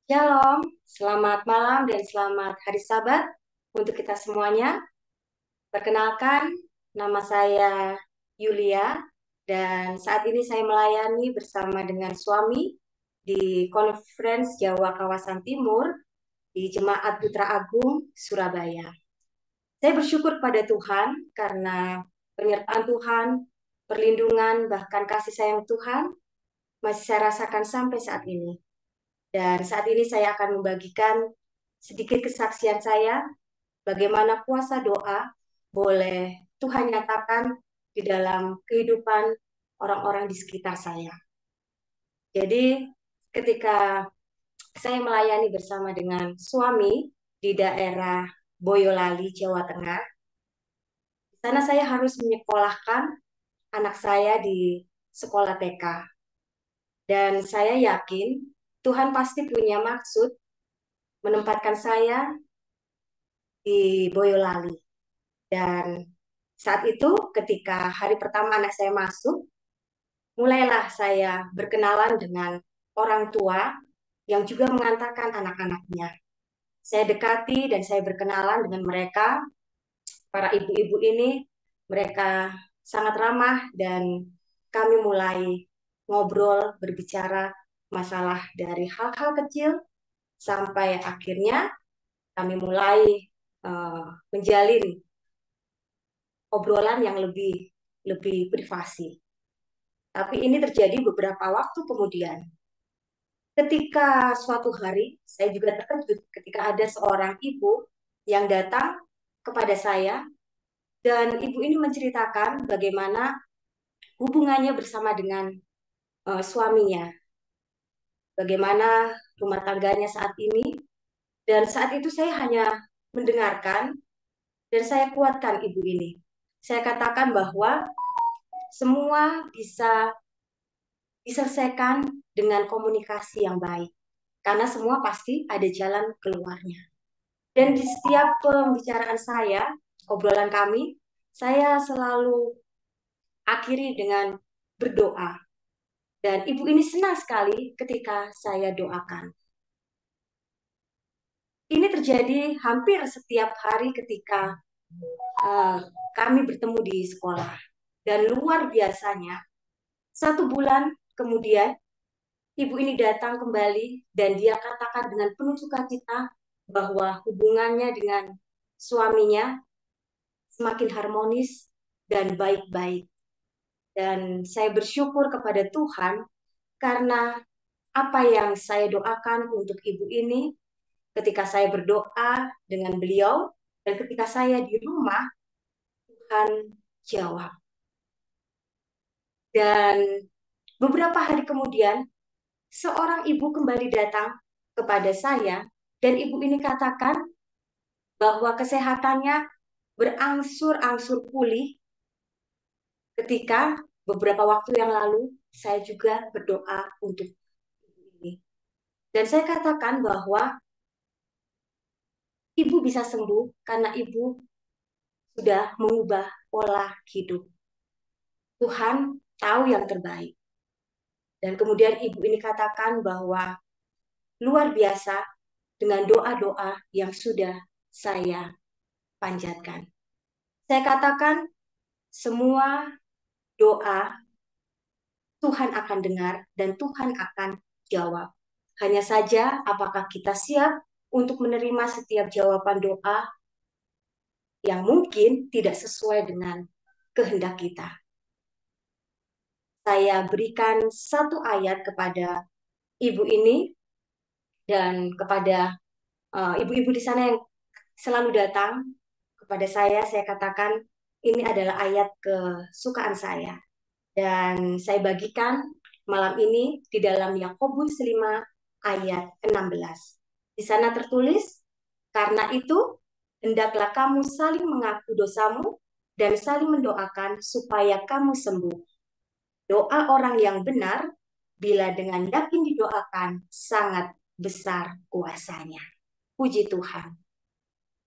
Shalom, selamat malam dan selamat hari Sabat untuk kita semuanya. Perkenalkan, nama saya Yulia dan saat ini saya melayani bersama dengan suami di Conference Jawa Kawasan Timur di Jemaat Putra Agung, Surabaya. Saya bersyukur pada Tuhan karena penyertaan Tuhan, perlindungan, bahkan kasih sayang Tuhan masih saya rasakan sampai saat ini. Dan saat ini saya akan membagikan sedikit kesaksian saya, bagaimana kuasa doa boleh Tuhan nyatakan di dalam kehidupan orang-orang di sekitar saya. Jadi ketika saya melayani bersama dengan suami di daerah Boyolali, Jawa Tengah, di sana saya harus menyekolahkan anak saya di sekolah TK. Dan saya yakin Tuhan pasti punya maksud menempatkan saya di Boyolali. Dan saat itu ketika hari pertama anak saya masuk, mulailah saya berkenalan dengan orang tua yang juga mengantarkan anak-anaknya. Saya dekati dan saya berkenalan dengan mereka, para ibu-ibu ini, mereka sangat ramah dan kami mulai ngobrol, berbicara masalah dari hal-hal kecil sampai akhirnya kami mulai menjalin obrolan yang lebih lebih privasi. Tapi ini terjadi beberapa waktu kemudian. Ketika suatu hari, saya juga terkejut ketika ada seorang ibu yang datang kepada saya dan ibu ini menceritakan bagaimana hubungannya bersama dengan suaminya, bagaimana rumah tangganya saat ini. Dan saat itu saya hanya mendengarkan dan saya kuatkan ibu ini. Saya katakan bahwa semua bisa diselesaikan dengan komunikasi yang baik. Karena semua pasti ada jalan keluarnya. Dan di setiap pembicaraan saya, obrolan kami, saya selalu akhiri dengan berdoa. Dan ibu ini senang sekali ketika saya doakan. Ini terjadi hampir setiap hari ketika uh, kami bertemu di sekolah. Dan luar biasanya, 1 bulan kemudian ibu ini datang kembali dan dia katakan dengan penuh sukacita bahwa hubungannya dengan suaminya semakin harmonis dan baik-baik. Dan saya bersyukur kepada Tuhan karena apa yang saya doakan untuk ibu ini ketika saya berdoa dengan beliau dan ketika saya di rumah, Tuhan jawab. Dan beberapa hari kemudian seorang ibu kembali datang kepada saya dan ibu ini katakan bahwa kesehatannya berangsur-angsur pulih ketika beberapa waktu yang lalu saya juga berdoa untuk ibu ini. Dan saya katakan bahwa ibu bisa sembuh karena ibu sudah mengubah pola hidup. Tuhan tahu yang terbaik. Dan kemudian ibu ini katakan bahwa luar biasa dengan doa-doa yang sudah saya panjatkan. Saya katakan semua doa Tuhan akan dengar dan Tuhan akan jawab. Hanya saja apakah kita siap untuk menerima setiap jawaban doa yang mungkin tidak sesuai dengan kehendak kita. Saya berikan satu ayat kepada ibu ini dan kepada ibu-ibu di sana yang selalu datang kepada saya katakan ini adalah ayat kesukaan saya. Dan saya bagikan malam ini di dalam Yakobus 5 ayat 16. Di sana tertulis, karena itu hendaklah kamu saling mengaku dosamu dan saling mendoakan supaya kamu sembuh. Doa orang yang benar bila dengan yakin didoakan sangat besar kuasanya. Puji Tuhan.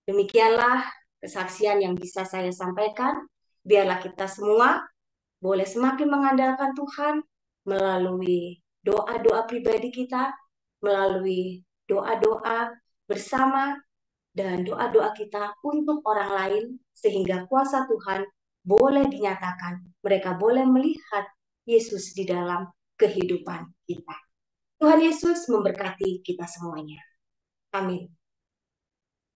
Demikianlah kesaksian yang bisa saya sampaikan. Biarlah kita semua boleh semakin mengandalkan Tuhan melalui doa-doa pribadi kita, melalui doa-doa bersama dan doa-doa kita untuk orang lain sehingga kuasa Tuhan boleh dinyatakan. Mereka boleh melihat Yesus di dalam kehidupan kita. Tuhan Yesus memberkati kita semuanya. Amin.